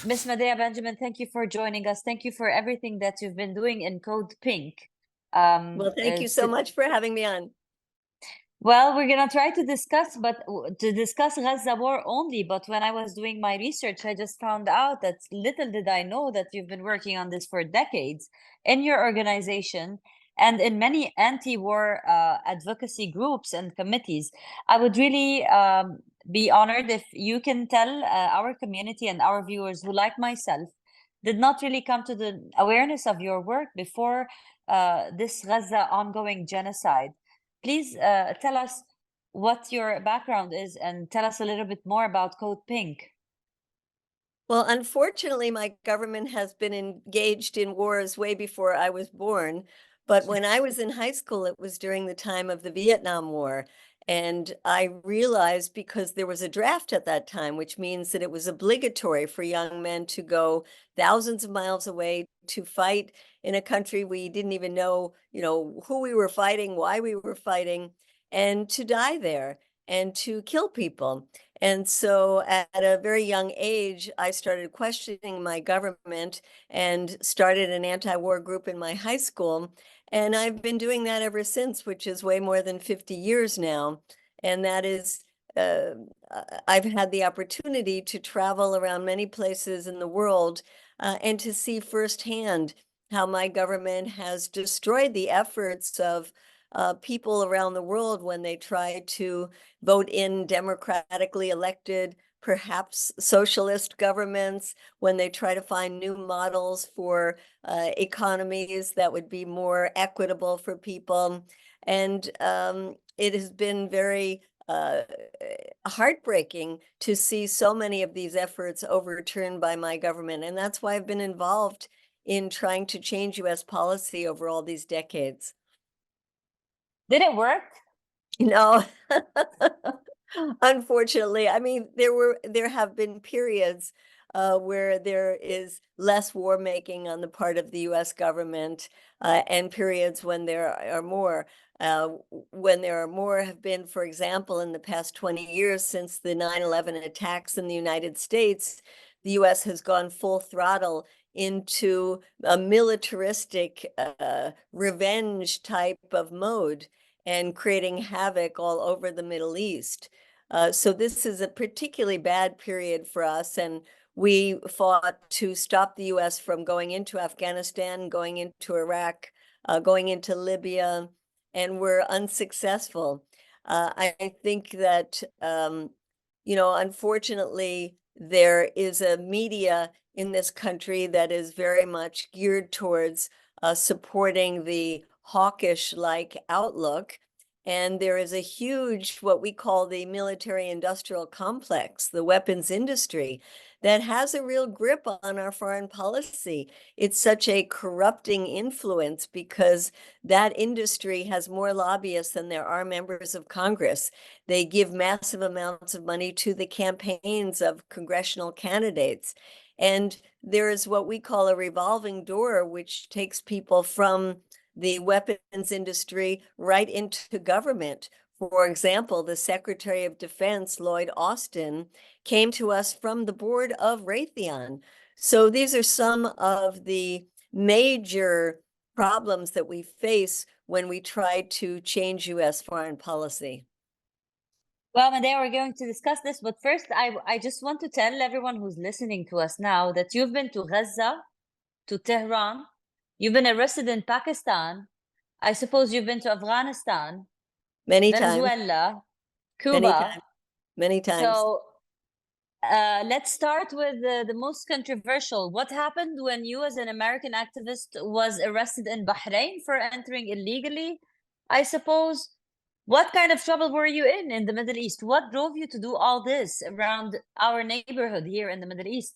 Miss Medea Benjamin, thank you for joining us. Thank you for everything that you've been doing in Code Pink. Well, thank you so To much for having me on. Well, we're gonna try to discuss, but to discuss Gaza war only. But when I was doing my research, I just found out that little did I know that you've been working on this for decades in your organization and in many anti-war advocacy groups and committees. I would really be honored if you can tell our community and our viewers who, like myself, did not really come to the awareness of your work before this Gaza ongoing genocide. Please tell us what your background is and tell us a little bit more about Code Pink. Well, unfortunately, my government has been engaged in wars way before I was born. But when I was in high school, it was during the time of the Vietnam War. And I realized, because there was a draft at that time, which means that it was obligatory for young men to go thousands of miles away to fight in a country we didn't even know, who we were fighting, why we were fighting, and to die there and to kill people. And so at a very young age, I started questioning my government and started an anti-war group in my high school. And I've been doing that ever since, which is way more than 50 years now. And that is, I've had the opportunity to travel around many places in the world and to see firsthand how my government has destroyed the efforts of people around the world when they try to vote in democratically elected, perhaps socialist governments, when they try to find new models for economies that would be more equitable for people. And it has been very heartbreaking to see so many of these efforts overturned by my government. And that's why I've been involved in trying to change US policy over all these decades. Did it work? No, unfortunately. I mean, there have been periods where there is less war making on the part of the US government, and periods when there are more. When there are more have been, for example, in the past 20 years since the 9/11 attacks in the United States, the US has gone full throttle into a militaristic revenge type of mode and creating havoc all over the Middle East. So this is a particularly bad period for us, and we fought to stop the US from going into Afghanistan, going into Iraq, going into Libya, and we're unsuccessful. I think that, unfortunately, there is a media in this country that is very much geared towards supporting the hawkish-like outlook. And there is a huge, what we call the military-industrial complex, the weapons industry, that has a real grip on our foreign policy. It's such a corrupting influence because that industry has more lobbyists than there are members of Congress. They give massive amounts of money to the campaigns of congressional candidates. And there is what we call a revolving door, which takes people from the weapons industry right into government. For example, the Secretary of Defense, Lloyd Austin, came to us from the board of Raytheon. So these are some of the major problems that we face when we try to change US foreign policy. Well, Medea, we're going to discuss this, but first I just want to tell everyone who's listening to us now that you've been to Gaza, to Tehran, you've been arrested in Pakistan, I suppose you've been to Afghanistan, Many times, Venezuela, many Cuba. times, many times. So let's start with the most controversial. What happened when you, as an American activist, was arrested in Bahrain for entering illegally, I suppose? What kind of trouble were you in the Middle East? What drove you to do all this around our neighborhood here in the Middle East?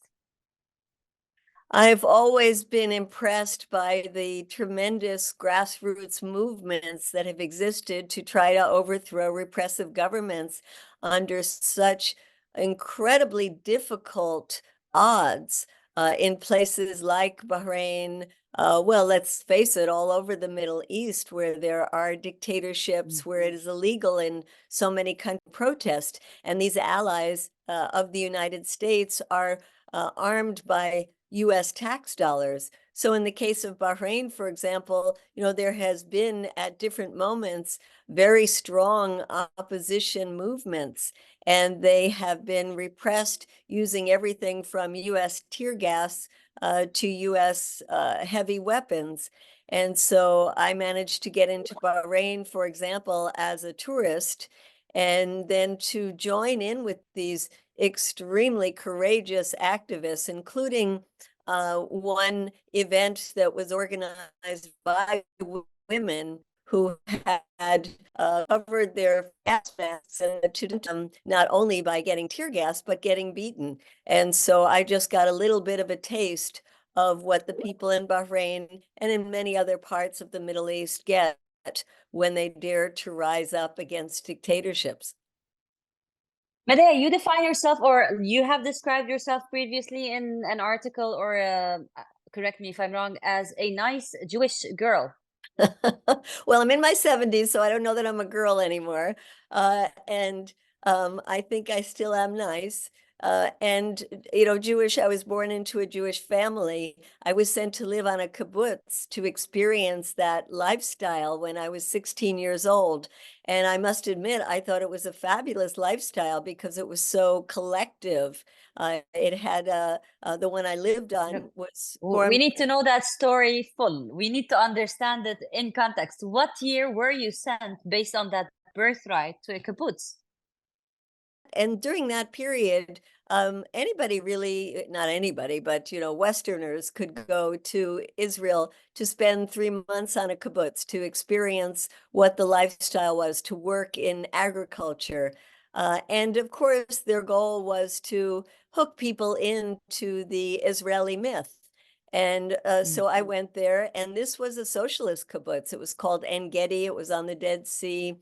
I've always been impressed by the tremendous grassroots movements that have existed to try to overthrow repressive governments under such incredibly difficult odds. in places like Bahrain, well, let's face it, all over the Middle East, where there are dictatorships, where it is illegal in so many countries to protest. And these allies of the United States are armed by US tax dollars. So in the case of Bahrain, for example, there has been at different moments very strong opposition movements, and they have been repressed using everything from US tear gas to US heavy weapons. And so I managed to get into Bahrain, for example, as a tourist, and then to join in with these extremely courageous activists, including one event that was organized by women who had covered their gas masks, and to them not only by getting tear gas, but getting beaten. And so I just got a little bit of a taste of what the people in Bahrain and in many other parts of the Middle East get when they dare to rise up against dictatorships. Medea, you define yourself, or you have described yourself previously in an article, or correct me if I'm wrong, as a nice Jewish girl. Well, I'm in my 70s, so I don't know that I'm a girl anymore. And I think I still am nice. And, Jewish, I was born into a Jewish family. I was sent to live on a kibbutz to experience that lifestyle when I was 16 years old. And I must admit, I thought it was a fabulous lifestyle because it was so collective. It had the one I lived on was We need to know that story full. We need to understand it in context. What year were you sent based on that birthright to a kibbutz? And during that period, anybody really, not anybody, but Westerners could go to Israel to spend 3 months on a kibbutz to experience what the lifestyle was, to work in agriculture. And of course, their goal was to hook people into the Israeli myth. And so I went there, and this was a socialist kibbutz. It was called En Gedi. It was on the Dead Sea,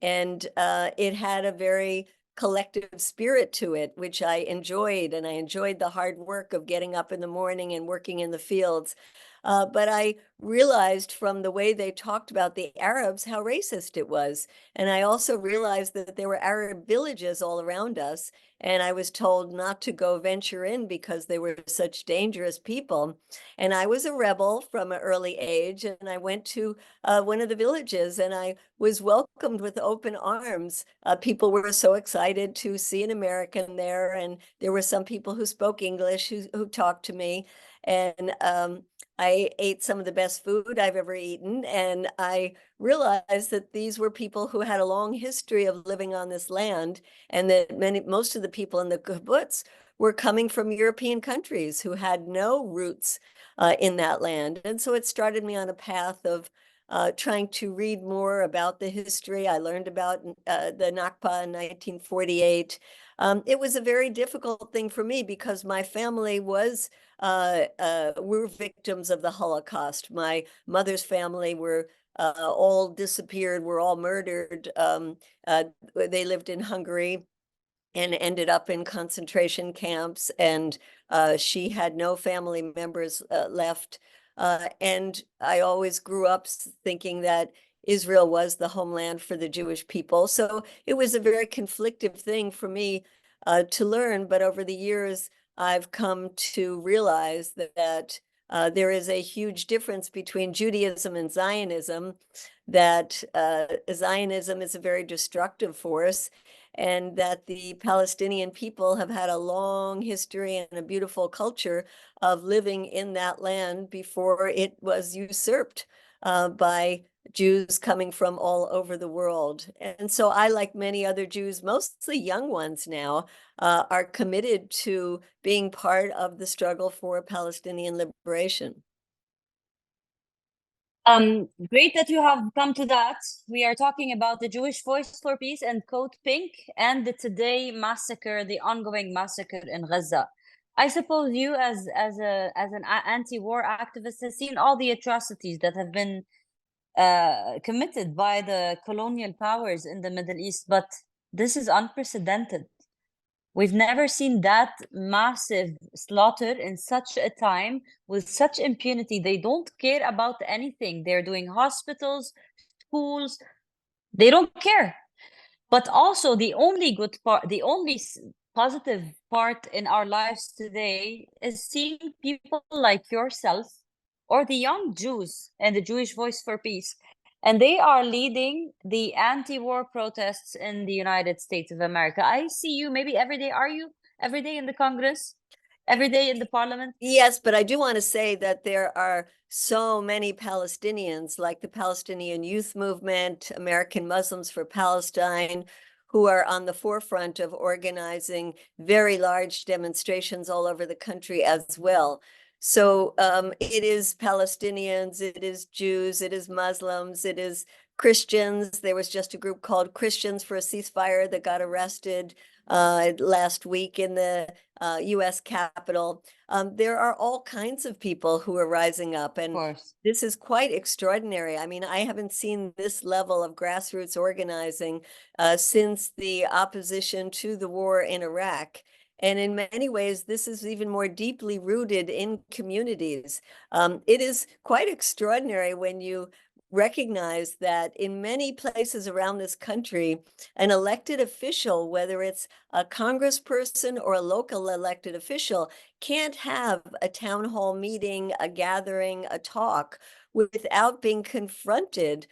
and it had a very collective spirit to it, which I enjoyed. And I enjoyed the hard work of getting up in the morning and working in the fields. But I realized from the way they talked about the Arabs how racist it was. And I also realized that there were Arab villages all around us. And I was told not to go venture in because they were such dangerous people. And I was a rebel from an early age. And I went to one of the villages, and I was welcomed with open arms. People were so excited to see an American there. And there were some people who spoke English who talked to me. And I ate some of the best food I've ever eaten, and I realized that these were people who had a long history of living on this land, and that most of the people in the kibbutz were coming from European countries who had no roots in that land. And so it started me on a path of trying to read more about the history. I learned about the Nakba in 1948. It was a very difficult thing for me because my family were victims of the Holocaust. My mother's family were all disappeared, were all murdered. They lived in Hungary and ended up in concentration camps, and she had no family members left. And I always grew up thinking that Israel was the homeland for the Jewish people. So it was a very conflictive thing for me to learn. But over the years, I've come to realize that there is a huge difference between Judaism and Zionism, that Zionism is a very destructive force, and that the Palestinian people have had a long history and a beautiful culture of living in that land before it was usurped by Jews coming from all over the world. And so I, like many other Jews, mostly young ones now, are committed to being part of the struggle for Palestinian liberation. Great that you have come to that. We are talking about the Jewish Voice for Peace and Code Pink and the today massacre, the ongoing massacre in Gaza. I suppose you, as an anti-war activist, has seen all the atrocities that have been committed by the colonial powers in the Middle East, but this is unprecedented. We've never seen that massive slaughter in such a time with such impunity. They don't care about anything. They're doing hospitals, schools. They don't care. But also the only good part, the only positive part in our lives today is seeing people like yourself or the young Jews and the Jewish Voice for Peace. And they are leading the anti-war protests in the United States of America. I see you maybe every day. Are you every day in the Congress? Every day in the parliament? Yes, but I do want to say that there are so many Palestinians, like the Palestinian Youth Movement, American Muslims for Palestine, who are on the forefront of organizing very large demonstrations all over the country as well. So it is Palestinians, it is Jews, it is Muslims, it is Christians. There was just a group called Christians for a Ceasefire that got arrested last week in the US Capitol. There are all kinds of people who are rising up, and this is quite extraordinary. I mean, I haven't seen this level of grassroots organizing since the opposition to the war in Iraq. And in many ways, this is even more deeply rooted in communities. It is quite extraordinary when you recognize that in many places around this country, an elected official, whether it's a congressperson or a local elected official, can't have a town hall meeting, a gathering, a talk without being confronted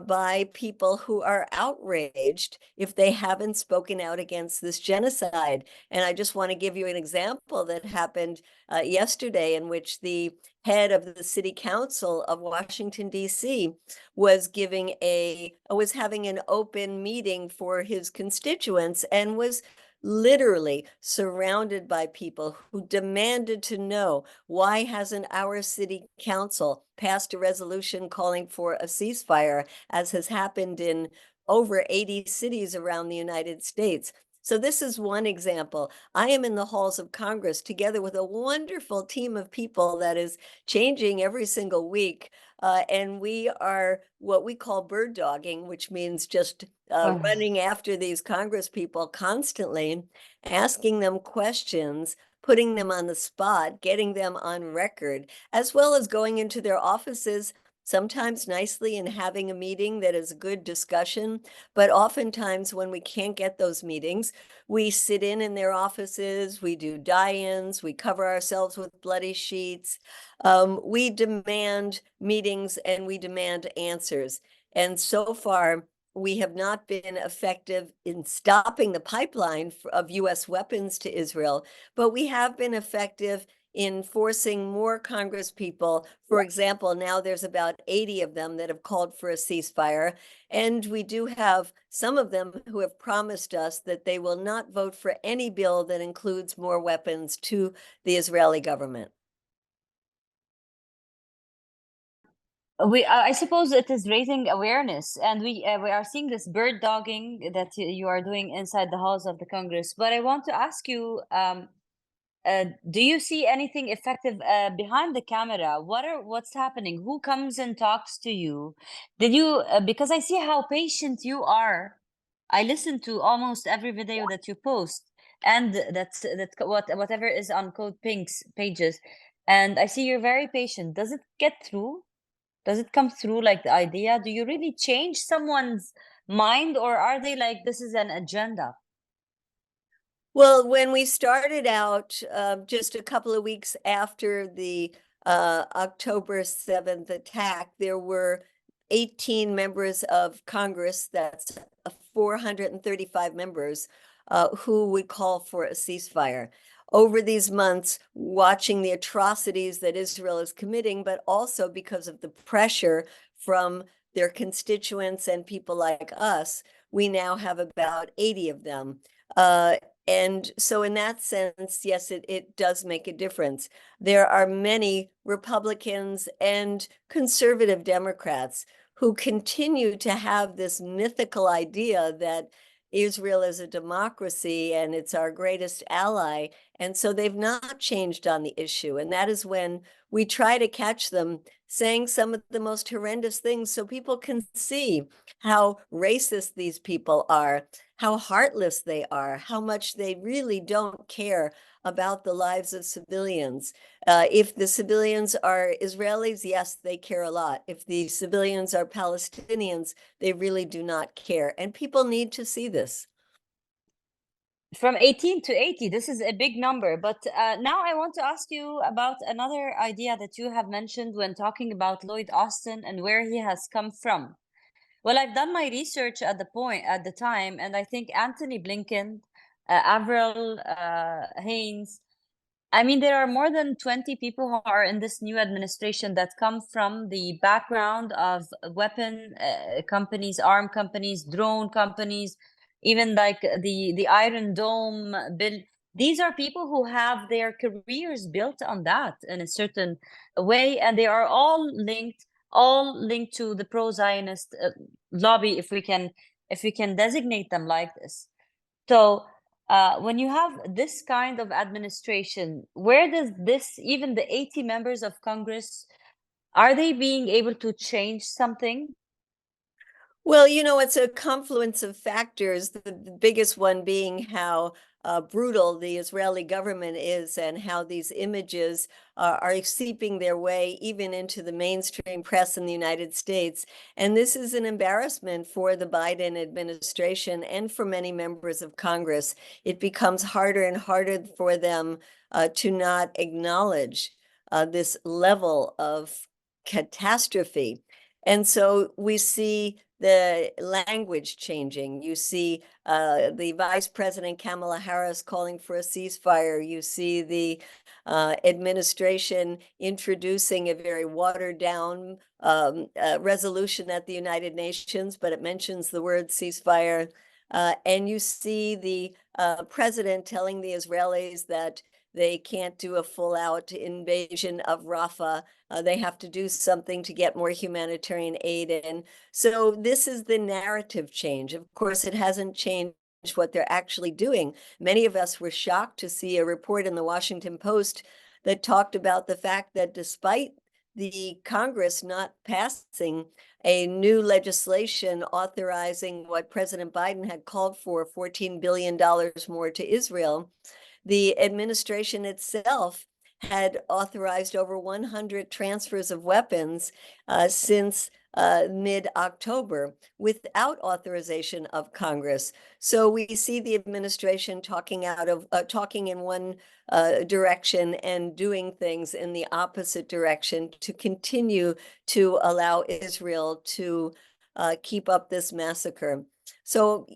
by people who are outraged if they haven't spoken out against this genocide. And I just want to give you an example that happened yesterday, in which the head of the city council of Washington, D.C. was having an open meeting for his constituents and was literally surrounded by people who demanded to know, why hasn't our city council passed a resolution calling for a ceasefire, as has happened in over 80 cities around the United States? So this is one example. I am in the halls of Congress together with a wonderful team of people that is changing every single week. And we are what we call bird dogging, which means just running after these Congress people constantly, asking them questions, putting them on the spot, getting them on record, as well as going into their offices, sometimes nicely, and having a meeting that is a good discussion. But oftentimes when we can't get those meetings, we sit in their offices, we do die-ins, we cover ourselves with bloody sheets. We demand meetings and we demand answers. And so far, we have not been effective in stopping the pipeline of US weapons to Israel, but we have been effective in forcing more Congress people. For example, now there's about 80 of them that have called for a ceasefire. And we do have some of them who have promised us that they will not vote for any bill that includes more weapons to the Israeli government. I suppose it is raising awareness, and we are seeing this bird dogging that you are doing inside the halls of the Congress. But I want to ask you, do you see anything effective behind the camera? What's happening? Who comes and talks to you? Did you because I see how patient you are. I listen to almost every video that you post, and whatever is on Code Pink's pages, and I see you're very patient. Does it get through? Does it come through, like the idea? Do you really change someone's mind, or are they like, this is an agenda? Well, when we started out, just a couple of weeks after the October 7th attack, there were 18 members of Congress, that's 435 members, who would call for a ceasefire. Over these months, watching the atrocities that Israel is committing, but also because of the pressure from their constituents and people like us, we now have about 80 of them. And so in that sense, yes, it does make a difference. There are many Republicans and conservative Democrats who continue to have this mythical idea that Israel is a democracy and it's our greatest ally. And so they've not changed on the issue. And that is when we try to catch them saying some of the most horrendous things so people can see how racist these people are, how heartless they are, how much they really don't care about the lives of civilians. If the civilians are Israelis, yes, they care a lot. If the civilians are Palestinians, they really do not care. And people need to see this. From 18 to 80, this is a big number. But now I want to ask you about another idea that you have mentioned when talking about Lloyd Austin and where he has come from. Well, I've done my research at the time, and I think Anthony Blinken, Avril Haines, I mean, there are more than 20 people who are in this new administration that come from the background of weapon companies, arm companies, drone companies, even like the Iron Dome bill. These are people who have their careers built on that in a certain way, and they are all linked to the pro-Zionist lobby, if we can designate them like this. So when you have this kind of administration, where does this, even the 80 members of Congress, are they being able to change something? Well, it's a confluence of factors, the biggest one being how brutal the Israeli government is and how these images are seeping their way even into the mainstream press in the United States. And this is an embarrassment for the Biden administration and for many members of Congress. It becomes harder and harder for them to not acknowledge this level of catastrophe. And so we see the language changing. You see the Vice President Kamala Harris calling for a ceasefire. You see the administration introducing a very watered down resolution at the United Nations, but it mentions the word ceasefire. And you see the president telling the Israelis that they can't do a full-out invasion of Rafah. They have to do something to get more humanitarian aid in. So this is the narrative change. Of course, it hasn't changed what they're actually doing. Many of us were shocked to see a report in the Washington Post that talked about the fact that despite the Congress not passing a new legislation authorizing what President Biden had called for, $14 billion more to Israel, the administration itself had authorized over 100 transfers of weapons since mid-October without authorization of Congress. So we see the administration talking in one direction and doing things in the opposite direction to continue to allow Israel to keep up this massacre. So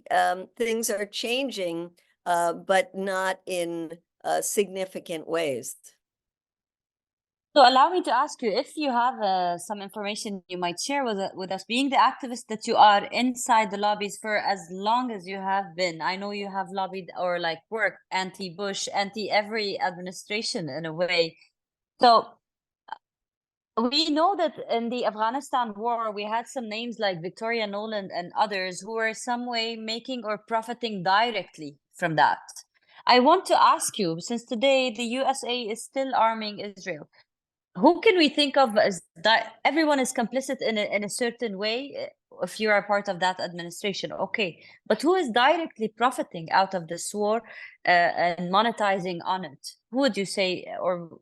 things are changing, but not in significant ways. So allow me to ask you if you have some information you might share with us, being the activist that you are inside the lobbies for as long as you have been. I know you have lobbied or like worked anti-Bush, anti-every administration in a way. So we know that in the Afghanistan war, we had some names like Victoria Nolan and others who were some way making or profiting directly from that. I want to ask you, since today the USA is still arming Israel, who can we think of as that everyone is complicit in a certain way if you are part of that administration? Okay, but who is directly profiting out of this war and monetizing on it? Who would you say, or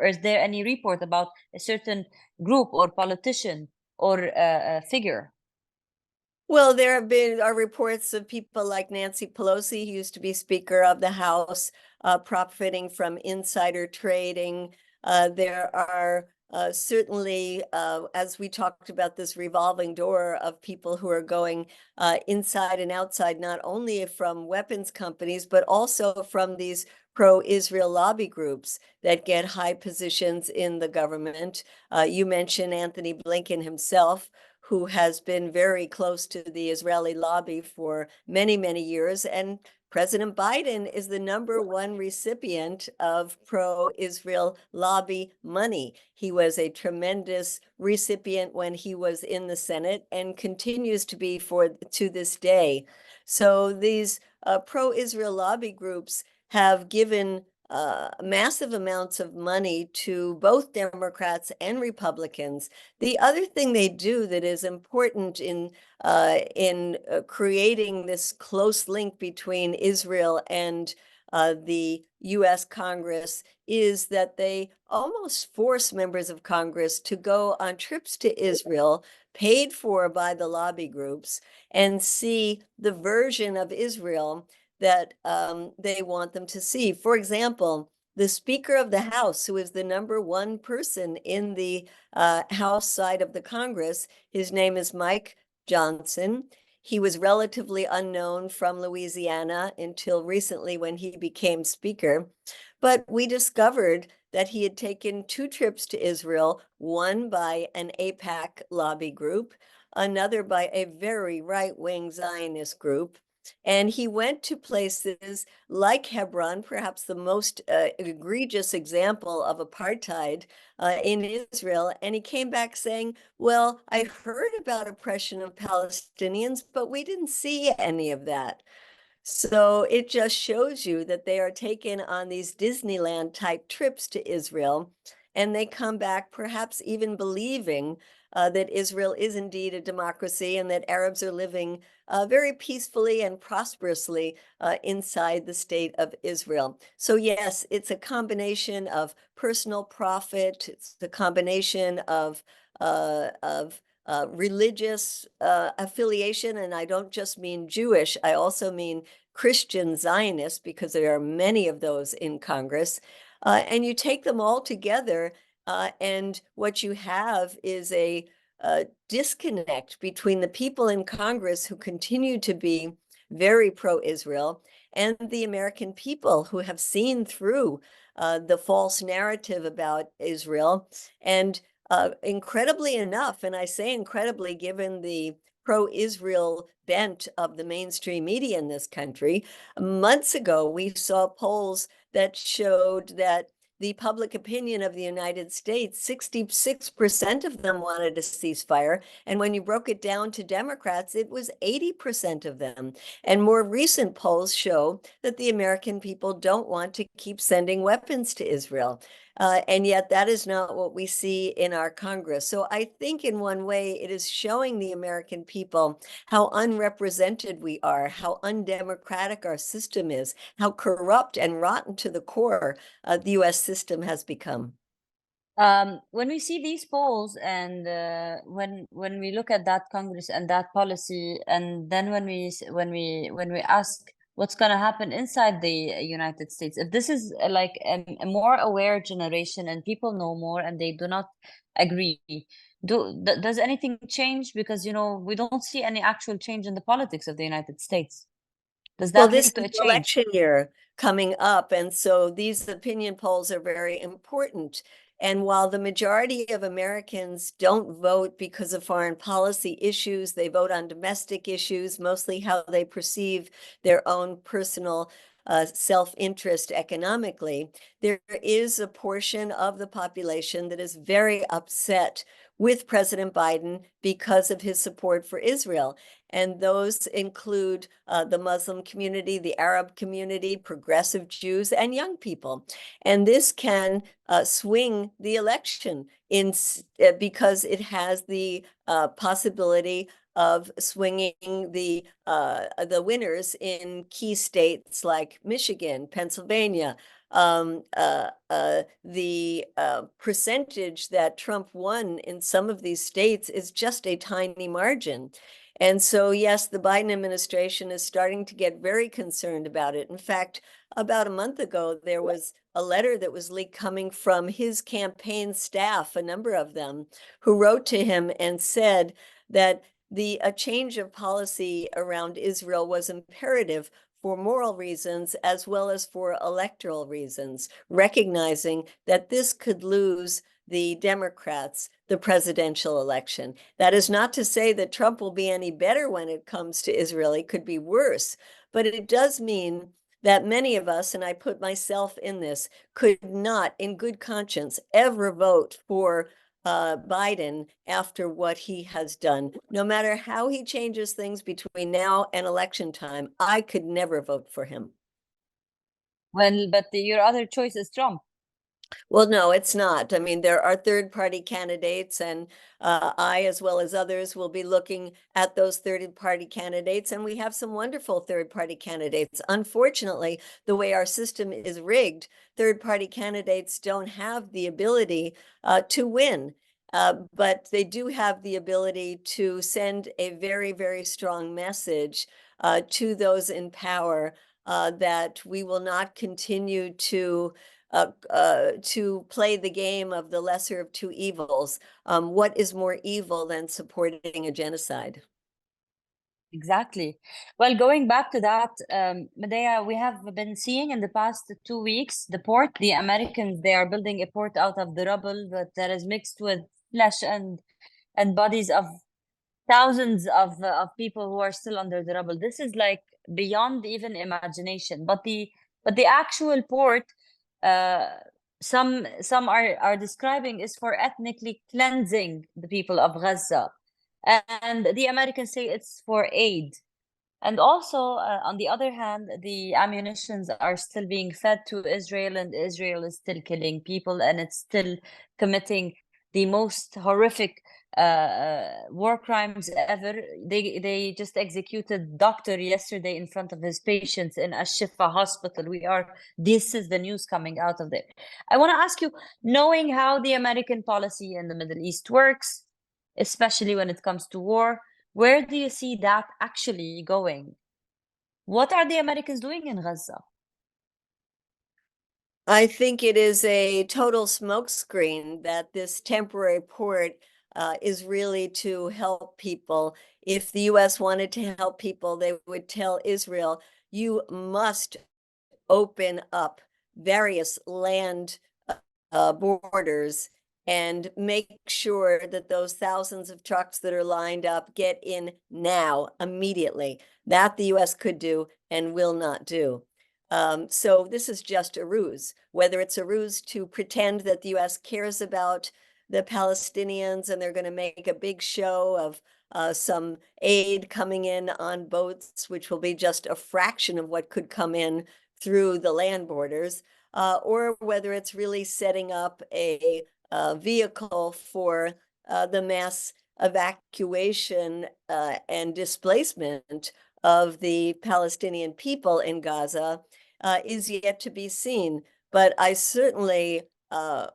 is there any report about a certain group or politician or figure? Well, there have been reports of people like Nancy Pelosi, who used to be Speaker of the House, profiting from insider trading. There are certainly, as we talked about, this revolving door of people who are going inside and outside, not only from weapons companies, but also from these pro-Israel lobby groups that get high positions in the government. You mentioned Anthony Blinken himself, who has been very close to the Israeli lobby for many, many years. And President Biden is the #1 recipient of pro-Israel lobby money. He was a tremendous recipient when he was in the Senate and continues to be to this day. So these pro-Israel lobby groups have given massive amounts of money to both Democrats and Republicans. The other thing they do that is important in creating this close link between Israel and the U.S. Congress is that they almost force members of Congress to go on trips to Israel, paid for by the lobby groups, and see the version of Israel that they want them to see. For example, the Speaker of the House, who is the #1 person in the House side of the Congress, his name is Mike Johnson. He was relatively unknown from Louisiana until recently when he became Speaker. But we discovered that he had taken 2 trips to Israel, one by an AIPAC lobby group, another by a very right-wing Zionist group. And he went to places like Hebron, perhaps the most egregious example of apartheid in Israel. And he came back saying, well, I heard about oppression of Palestinians, but we didn't see any of that. So it just shows you that they are taken on these Disneyland type trips to Israel, and they come back perhaps even believing that Israel is indeed a democracy and that Arabs are living very peacefully and prosperously inside the state of Israel. So yes, it's a combination of personal profit. It's the combination of religious affiliation, and I don't just mean Jewish, I also mean Christian Zionists, because there are many of those in Congress. And you take them all together, and what you have is a disconnect between the people in Congress who continue to be very pro-Israel and the American people who have seen through the false narrative about Israel. And incredibly enough, and I say incredibly given the pro-Israel bent of the mainstream media in this country, months ago we saw polls that showed that the public opinion of the United States, 66% of them wanted a ceasefire. And when you broke it down to Democrats, it was 80% of them. And more recent polls show that the American people don't want to keep sending weapons to Israel. And yet that is not what we see in our Congress. So I think in one way it is showing the American people how unrepresented we are, how undemocratic our system is, how corrupt and rotten to the core the U.S. system has become. When we see these polls and when we look at that Congress and that policy, and then when we ask what's going to happen inside the United States, if this is like a more aware generation and people know more and they do not agree, does anything change? Because we don't see any actual change in the politics of the United States. Does Well, that this lead to is a change? election year coming up, and so these opinion polls are very important. And while the majority of Americans don't vote because of foreign policy issues, they vote on domestic issues, mostly how they perceive their own personal self-interest economically, there is a portion of the population that is very upset with President Biden because of his support for Israel. And those include the Muslim community, the Arab community, progressive Jews, and young people. And this can swing the election because it has the possibility of swinging the winners in key states like Michigan, Pennsylvania. The percentage that Trump won in some of these states is just a tiny margin. And so, yes, the Biden administration is starting to get very concerned about it. In fact, about a month ago, there was a letter that was leaked coming from his campaign staff, a number of them, who wrote to him and said that a change of policy around Israel was imperative for moral reasons as well as for electoral reasons, recognizing that this could lose the Democrats the presidential election. That is not to say that Trump will be any better when it comes to Israel. It could be worse, but it does mean that many of us, and I put myself in this, could not in good conscience ever vote for Biden after what he has done. No matter how he changes things between now and election time, I could never vote for him. Well, but your other choice is Trump. Well, no, it's not. I mean, there are third-party candidates, and I, as well as others, will be looking at those third-party candidates, and we have some wonderful third-party candidates. Unfortunately, the way our system is rigged, third-party candidates don't have the ability to win. But they do have the ability to send a very, very strong message to those in power that we will not continue to play the game of the lesser of two evils. What is more evil than supporting a genocide? Exactly. Well, going back to that, Medea, we have been seeing in the past 2 weeks the Americans, they are building a port out of the rubble that is mixed with flesh and bodies of thousands of people who are still under the rubble. This is like beyond even imagination. But the actual port, uh, some are describing, is for ethnically cleansing the people of Gaza, and the Americans say it's for aid. And also, on the other hand, the ammunitions are still being fed to Israel, and Israel is still killing people, and it's still committing the most horrific war crimes ever. They just executed doctor yesterday in front of his patients in Ash-Shifa hospital. This is the news coming out of there. I want to ask you, knowing how the American policy in the Middle East works, especially when it comes to war, where do you see that actually going? What are the Americans doing in Gaza? I think it is a total smokescreen that this temporary port is really to help people. If the US wanted to help people, they would tell Israel, you must open up various land borders and make sure that those thousands of trucks that are lined up get in now, immediately. That the US could do and will not do. So this is just a ruse, whether it's a ruse to pretend that the US cares about the Palestinians and they're going to make a big show of some aid coming in on boats, which will be just a fraction of what could come in through the land borders, or whether it's really setting up a vehicle for the mass evacuation and displacement of the Palestinian people in Gaza is yet to be seen. But I certainly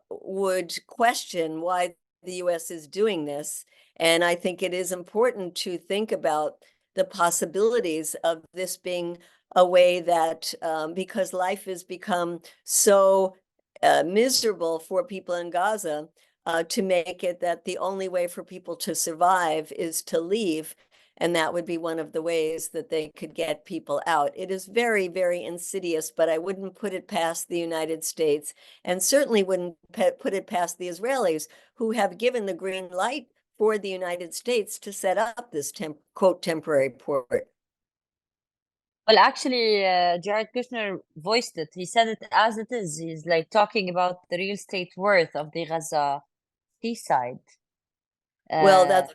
would question why the US is doing this. And I think it is important to think about the possibilities of this being a way that, because life has become so miserable for people in Gaza, to make it that the only way for people to survive is to leave. And that would be one of the ways that they could get people out. It is very, very insidious, but I wouldn't put it past the United States, and certainly wouldn't put it past the Israelis, who have given the green light for the United States to set up this quote temporary port. Well, actually, Jared Kushner voiced it. He said it as it is. He's like talking about the real estate worth of the Gaza seaside. Well, that's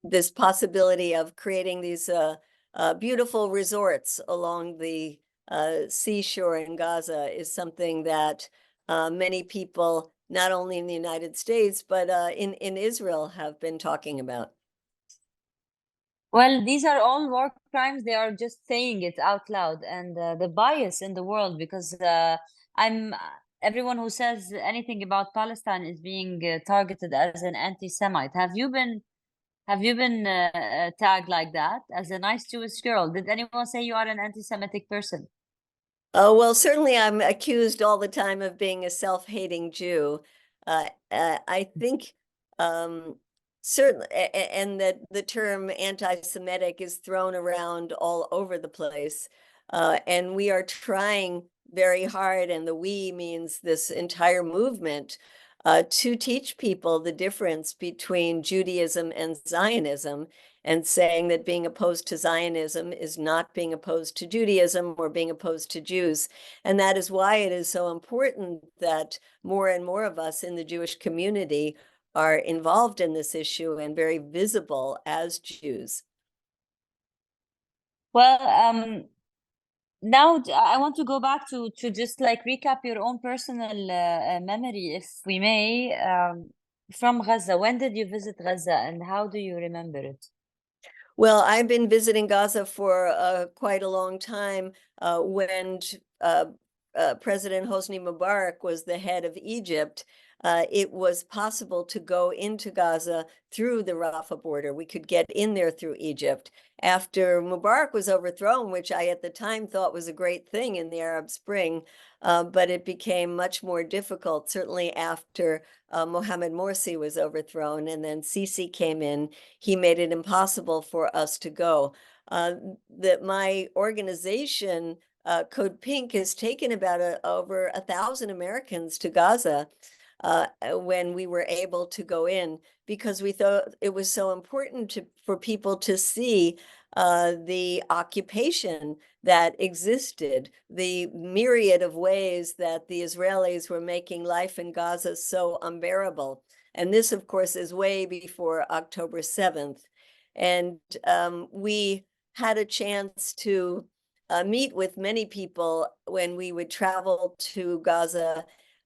this possibility of creating these beautiful resorts along the seashore in Gaza is something that many people, not only in the United States, but in Israel, have been talking about. Well, these are all war crimes. They are just saying it out loud, and the bias in the world, because I'm everyone who says anything about Palestine is being targeted as an anti-Semite. Have you been tagged like that as a nice Jewish girl? Did anyone say you are an anti-Semitic person? Oh, well, certainly I'm accused all the time of being a self-hating Jew. I think certainly, and that the term anti-Semitic is thrown around all over the place. And we are trying very hard, and the we means this entire movement, to teach people the difference between Judaism and Zionism, and saying that being opposed to Zionism is not being opposed to Judaism or being opposed to Jews. And that is why it is so important that more and more of us in the Jewish community are involved in this issue and very visible as Jews. Well, now I want to go back to just like recap your own personal memory, if we may, from Gaza. When did you visit Gaza, and how do you remember it? Well, I've been visiting Gaza for quite a long time. When President Hosni Mubarak was the head of Egypt, it was possible to go into Gaza through the Rafah border. We could get in there through Egypt. After Mubarak was overthrown, which I at the time thought was a great thing in the Arab Spring, but it became much more difficult, certainly after Mohammed Morsi was overthrown and then Sisi came in. He made it impossible for us to go. That my organization, Code Pink, has taken about over 1,000 Americans to Gaza when we were able to go in, because we thought it was so important for people to see the occupation that existed, the myriad of ways that the Israelis were making life in Gaza so unbearable. And this, of course, is way before October 7th. And we had a chance to meet with many people when we would travel to Gaza.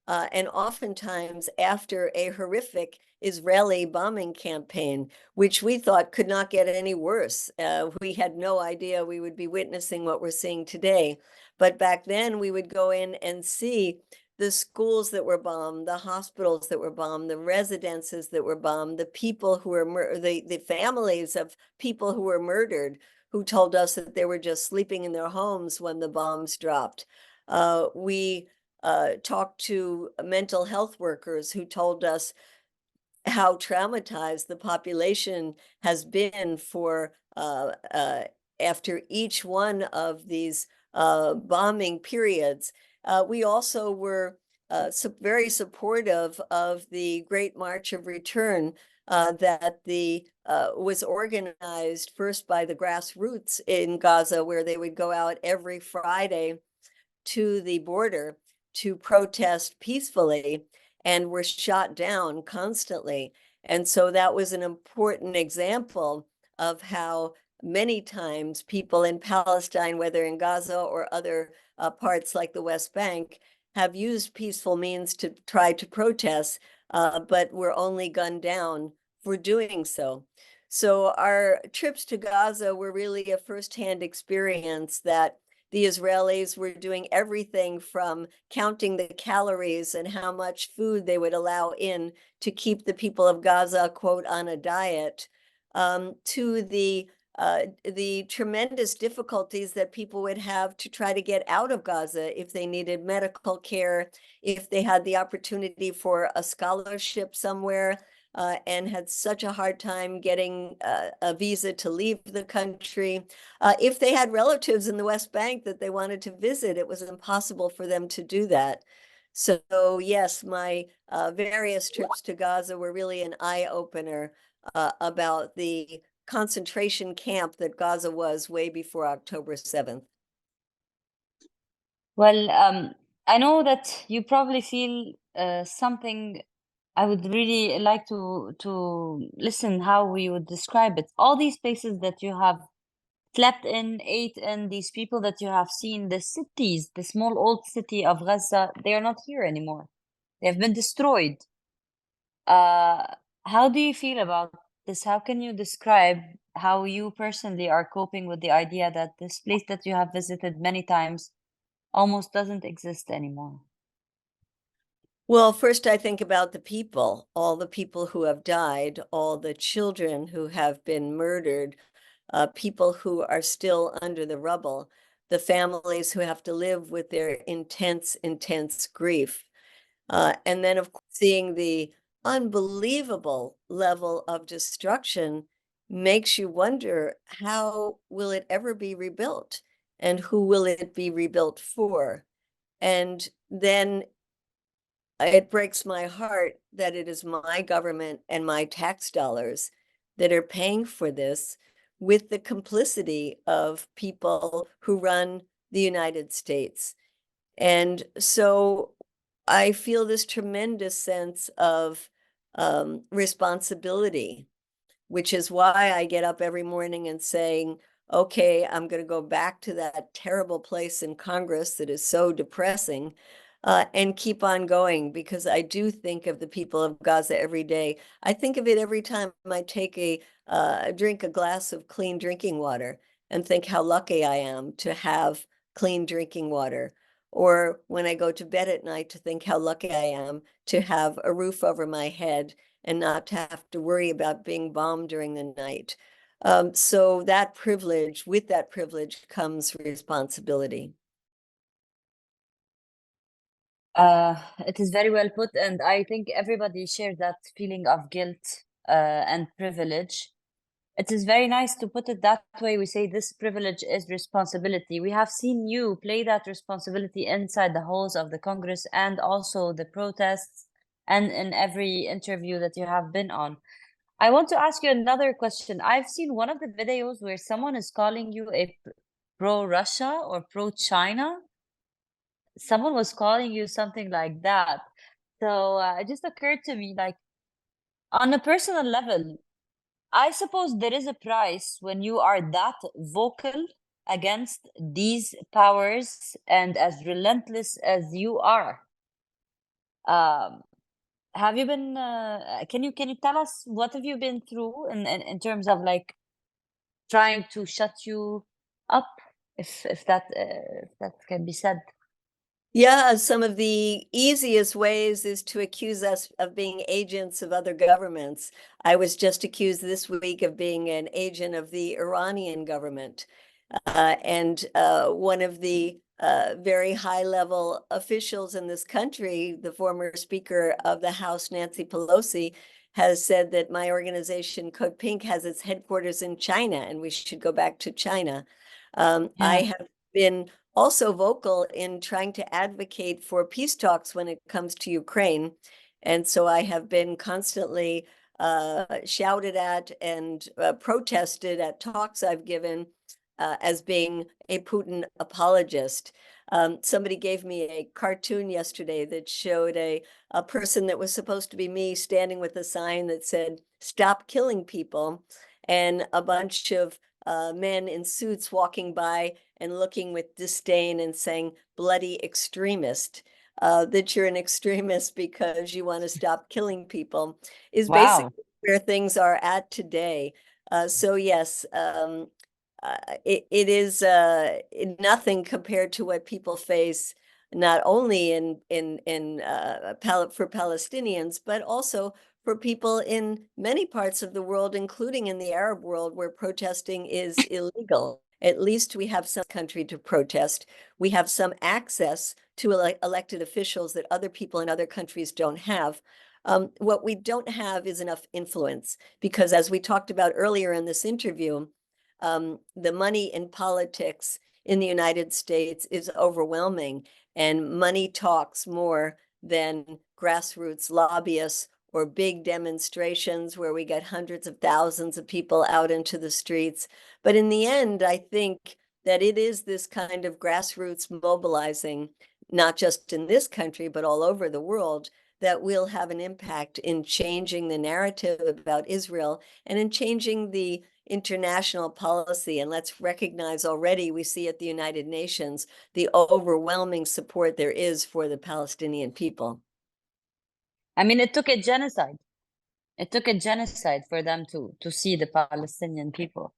And oftentimes after a horrific Israeli bombing campaign, which we thought could not get any worse. We had no idea we would be witnessing what we're seeing today. But back then we would go in and see the schools that were bombed, the hospitals that were bombed, the residences that were bombed, the people who were the families of people who were murdered, who told us that they were just sleeping in their homes when the bombs dropped. We talked to mental health workers who told us how traumatized the population has been for after each one of these bombing periods. We also were very supportive of the Great March of Return that was organized first by the grassroots in Gaza, where they would go out every Friday to the border to protest peacefully and were shot down constantly. And so that was an important example of how many times people in Palestine, whether in Gaza or other parts like the West Bank, have used peaceful means to try to protest, but were only gunned down for doing so. So our trips to Gaza were really a firsthand experience that the Israelis were doing everything from counting the calories and how much food they would allow in to keep the people of Gaza, quote, on a diet, to the tremendous difficulties that people would have to try to get out of Gaza if they needed medical care, if they had the opportunity for a scholarship somewhere, and had such a hard time getting a visa to leave the country. If they had relatives in the West Bank that they wanted to visit, it was impossible for them to do that. So yes, my various trips to Gaza were really an eye-opener about the concentration camp that Gaza was way before October 7th. Well, I know that you probably feel something. I would really like to listen how we would describe it. All these places that you have slept in, ate in, these people that you have seen, the cities, the small old city of Gaza, they are not here anymore. They have been destroyed. How do you feel about this? How can you describe how you personally are coping with the idea that this place that you have visited many times almost doesn't exist anymore? Well, first I think about the people, all the people who have died, all the children who have been murdered, people who are still under the rubble, the families who have to live with their intense, intense grief. And then, of course, seeing the unbelievable level of destruction makes you wonder, how will it ever be rebuilt? And who will it be rebuilt for? And then it breaks my heart that it is my government and my tax dollars that are paying for this, with the complicity of people who run the United States. And so I feel this tremendous sense of responsibility, which is why I get up every morning and saying, okay, I'm going to go back to that terrible place in Congress that is so depressing, and keep on going, because I do think of the people of Gaza every day. I think of it every time I take drink a glass of clean drinking water and think how lucky I am to have clean drinking water. Or when I go to bed at night, to think how lucky I am to have a roof over my head and not to have to worry about being bombed during the night. So that privilege, with that privilege comes responsibility. It is very well put, and I think everybody shares that feeling of guilt and privilege. It is very nice to put it that way. We say this privilege is responsibility. We have seen you play that responsibility inside the halls of the Congress and also the protests and in every interview that you have been on. I want to ask you another question. I've seen one of the videos where someone is calling you a pro-Russia or pro-China. Someone was calling you something like that. So it just occurred to me, like, on a personal level, I suppose there is a price when you are that vocal against these powers and as relentless as you are. Um, have you been? Can you tell us what have you been through in terms of like trying to shut you up, if that can be said? Yeah, some of the easiest ways is to accuse us of being agents of other governments. I was just accused this week of being an agent of the Iranian government. And one of the very high-level officials in this country, the former Speaker of the House, Nancy Pelosi, has said that my organization, Code Pink, has its headquarters in China, and we should go back to China. I have been also vocal in trying to advocate for peace talks when it comes to Ukraine. And so I have been constantly shouted at and protested at talks I've given as being a Putin apologist. Somebody gave me a cartoon yesterday that showed a person that was supposed to be me standing with a sign that said, "Stop killing people," and a bunch of men in suits walking by and looking with disdain and saying, "Bloody extremist." That you're an extremist because you want to stop killing people is Wow. basically where things are at today. So yes, it is nothing compared to what people face, not only for Palestinians, but also for people in many parts of the world, including in the Arab world, where protesting is illegal. At least we have some country to protest. We have some access to elected officials that other people in other countries don't have. What we don't have is enough influence, because as we talked about earlier in this interview, the money in politics in the United States is overwhelming, and money talks more than grassroots lobbyists or big demonstrations where we get hundreds of thousands of people out into the streets. But in the end, I think that it is this kind of grassroots mobilizing, not just in this country, but all over the world, that will have an impact in changing the narrative about Israel and in changing the international policy. And let's recognize already, we see at the United Nations, the overwhelming support there is for the Palestinian people. I mean, it took a genocide. It took a genocide for them to see the Palestinian people.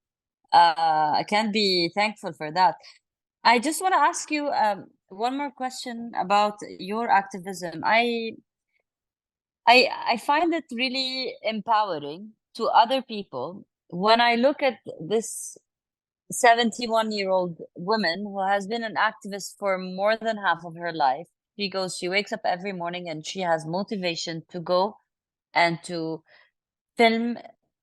I can be thankful for that. I just want to ask you one more question about your activism. I find it really empowering to other people when I look at this 71-year-old woman who has been an activist for more than half of her life. She wakes up every morning and she has motivation to go and to film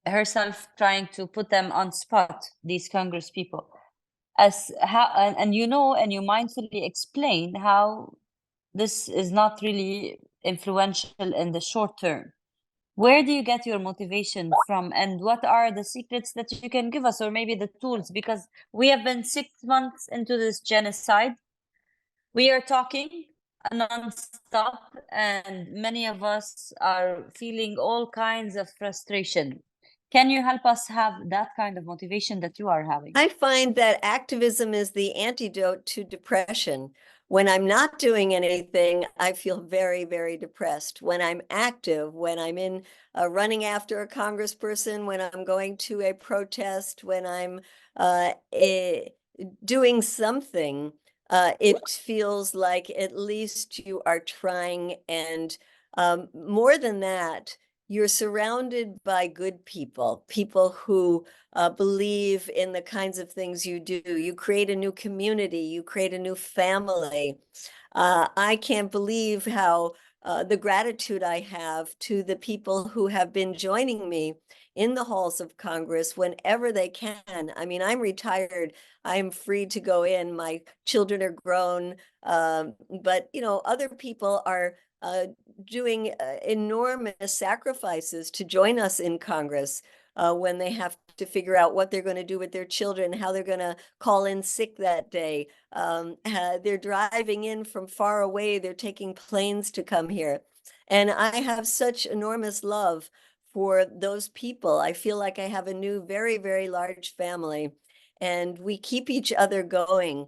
herself trying to put them on spot, these Congress people. As how and you know, and you mindfully explain how this is not really influential in the short term. Where do you get your motivation from, and what are the secrets that you can give us, or maybe the tools? Because we have been 6 months into this genocide. We are talking non-stop, and many of us are feeling all kinds of frustration. Can you help us have that kind of motivation that you are having? I find that activism is the antidote to depression. When I'm not doing anything, I feel very, very depressed. When I'm active, when I'm in running after a congressperson, when I'm going to a protest, when I'm doing something, it feels like at least you are trying. And more than that, you're surrounded by good people, people who believe in the kinds of things you do. You create a new community, you create a new family. I can't believe how the gratitude I have to the people who have been joining me in the halls of Congress whenever they can. I mean, I'm retired. I'm free to go in. My children are grown. But, you know, other people are doing enormous sacrifices to join us in Congress when they have to figure out what they're going to do with their children, how they're going to call in sick that day. They're driving in from far away. They're taking planes to come here. And I have such enormous love for those people. I feel like I have a new, very, very large family. And we keep each other going.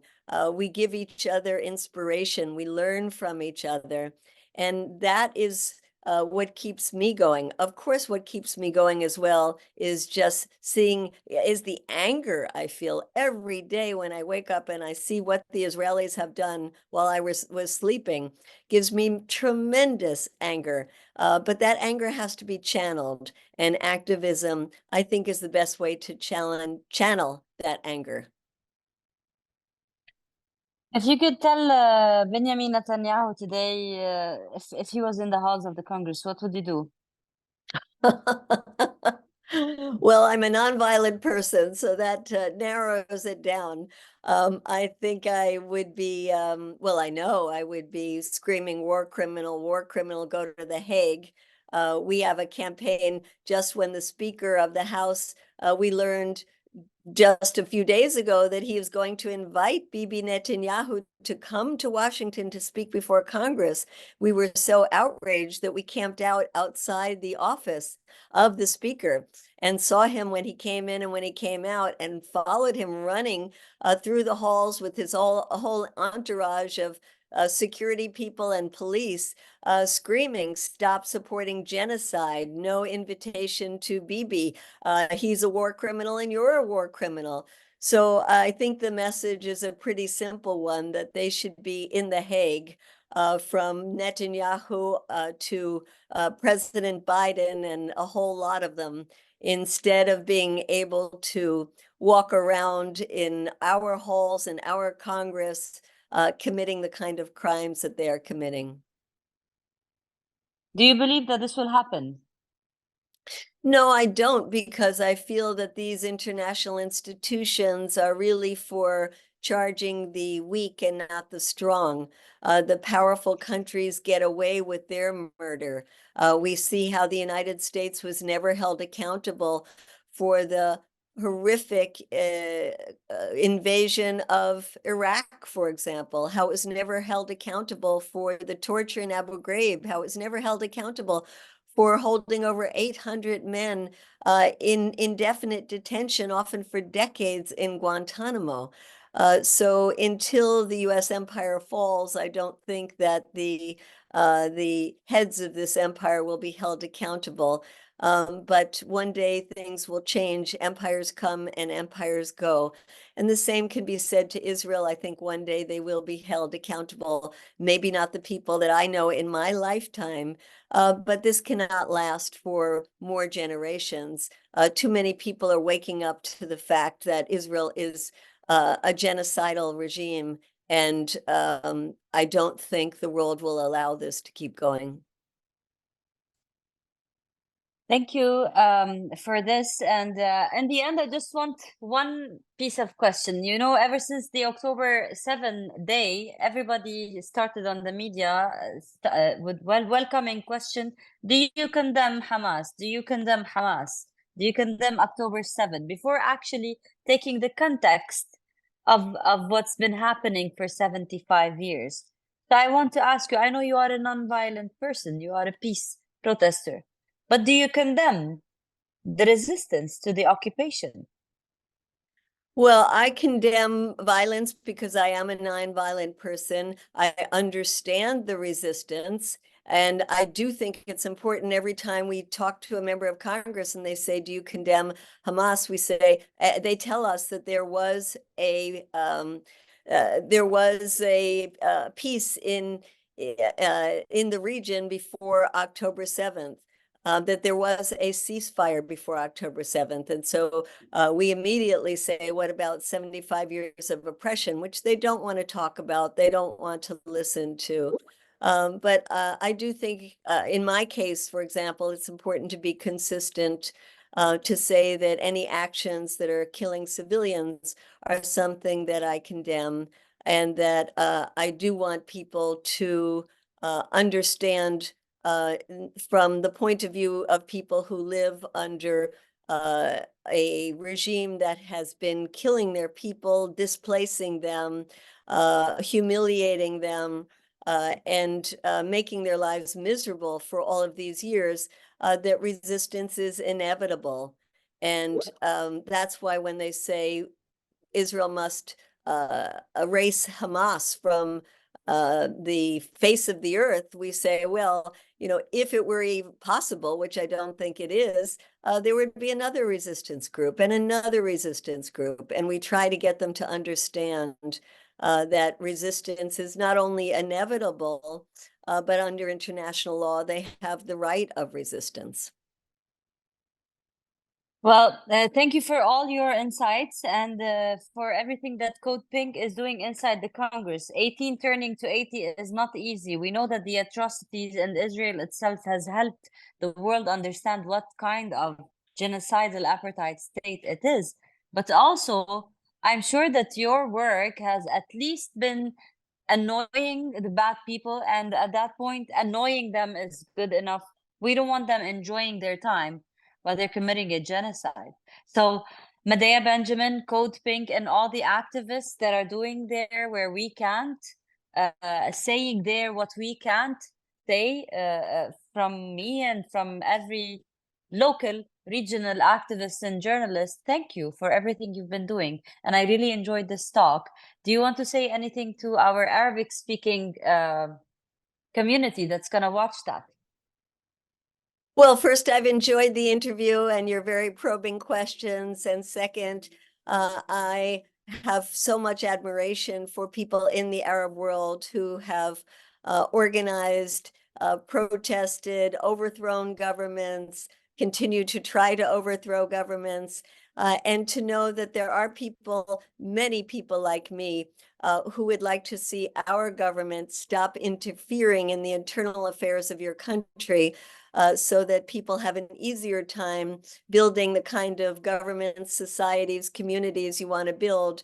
We give each other inspiration. We learn from each other. And that is what keeps me going. Of course, what keeps me going as well is just is the anger I feel every day when I wake up and I see what the Israelis have done while I was sleeping. Gives me tremendous anger. But that anger has to be channeled. And activism, I think, is the best way to channel that anger. If you could tell Benjamin Netanyahu today, if he was in the halls of the Congress, what would you do? Well, I'm a nonviolent person, so that narrows it down. I think I would be, well, I know I would be screaming, war criminal, go to The Hague. We have a campaign just when the Speaker of the House, we learned just a few days ago that he was going to invite Bibi Netanyahu to come to Washington to speak before Congress. We were so outraged that we camped out outside the office of the Speaker and saw him when he came in and when he came out, and followed him running through the halls with his whole entourage of security people and police screaming, "Stop supporting genocide, no invitation to Bibi. He's a war criminal and you're a war criminal." So I think the message is a pretty simple one, that they should be in The Hague, from Netanyahu to President Biden and a whole lot of them, instead of being able to walk around in our halls and our Congress committing the kind of crimes that they are committing. Do you believe that this will happen? No, I don't, because I feel that these international institutions are really for charging the weak and not the strong. The powerful countries get away with their murder. We see how the United States was never held accountable for the horrific invasion of Iraq, for example, how it was never held accountable for the torture in Abu Ghraib, how it was never held accountable for holding over 800 men in indefinite detention, often for decades, in Guantanamo. So until the U.S. empire falls, I don't think that the heads of this empire will be held accountable. But one day things will change. Empires come and empires go. And the same can be said to Israel. I think one day they will be held accountable. Maybe not the people that I know in my lifetime, but this cannot last for more generations. Too many people are waking up to the fact that Israel is a genocidal regime, and I don't think the world will allow this to keep going. Thank you for this. And in the end, I just want one piece of question. You know, ever since the October 7 day, everybody started on the media with welcoming question. Do you condemn Hamas? Do you condemn Hamas? Do you condemn October 7? Before actually taking the context of what's been happening for 75 years. So I want to ask you, I know you are a nonviolent person. You are a peace protester. But do you condemn the resistance to the occupation? Well, I condemn violence because I am a nonviolent person. I understand the resistance. And I do think it's important every time we talk to a member of Congress and they say, do you condemn Hamas? We say, they tell us that there was a peace in the region before October 7th. That there was a ceasefire before October 7th. And so we immediately say, what about 75 years of oppression, which they don't want to talk about, they don't want to listen to. But I do think in my case, for example, it's important to be consistent to say that any actions that are killing civilians are something that I condemn, and that I do want people to understand from the point of view of people who live under a regime that has been killing their people, displacing them, humiliating them, and making their lives miserable for all of these years, that resistance is inevitable. And that's why when they say Israel must erase Hamas from the face of the earth, we say, well, if it were even possible, which I don't think it is, there would be another resistance group and another resistance group. And we try to get them to understand that resistance is not only inevitable, but under international law, they have the right of resistance. Well, thank you for all your insights and for everything that Code Pink is doing inside the Congress. 18 turning to 80 is not easy. We know that the atrocities in Israel itself has helped the world understand what kind of genocidal apartheid state it is. But also, I'm sure that your work has at least been annoying the bad people, and at that point, annoying them is good enough. We don't want them enjoying their time while they're committing a genocide. So Medea Benjamin, Code Pink, and all the activists that are doing there where we can't, saying there what we can't say, from me and from every local, regional activist and journalist, thank you for everything you've been doing. And I really enjoyed this talk. Do you want to say anything to our Arabic-speaking community that's going to watch that? Well, first, I've enjoyed the interview and your very probing questions. And second, I have so much admiration for people in the Arab world who have organized, protested, overthrown governments, continue to try to overthrow governments, and to know that there are people, many people like me, who would like to see our government stop interfering in the internal affairs of your country, so that people have an easier time building the kind of governments, societies, communities you want to build,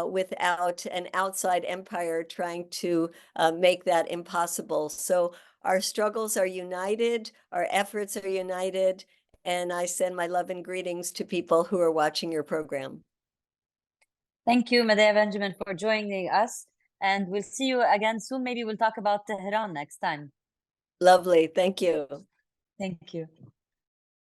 without an outside empire trying to make that impossible. So our struggles are united, our efforts are united, and I send my love and greetings to people who are watching your program. Thank you, Medea Benjamin, for joining us. And we'll see you again soon. Maybe we'll talk about Tehran next time. Lovely. Thank you. Thank you.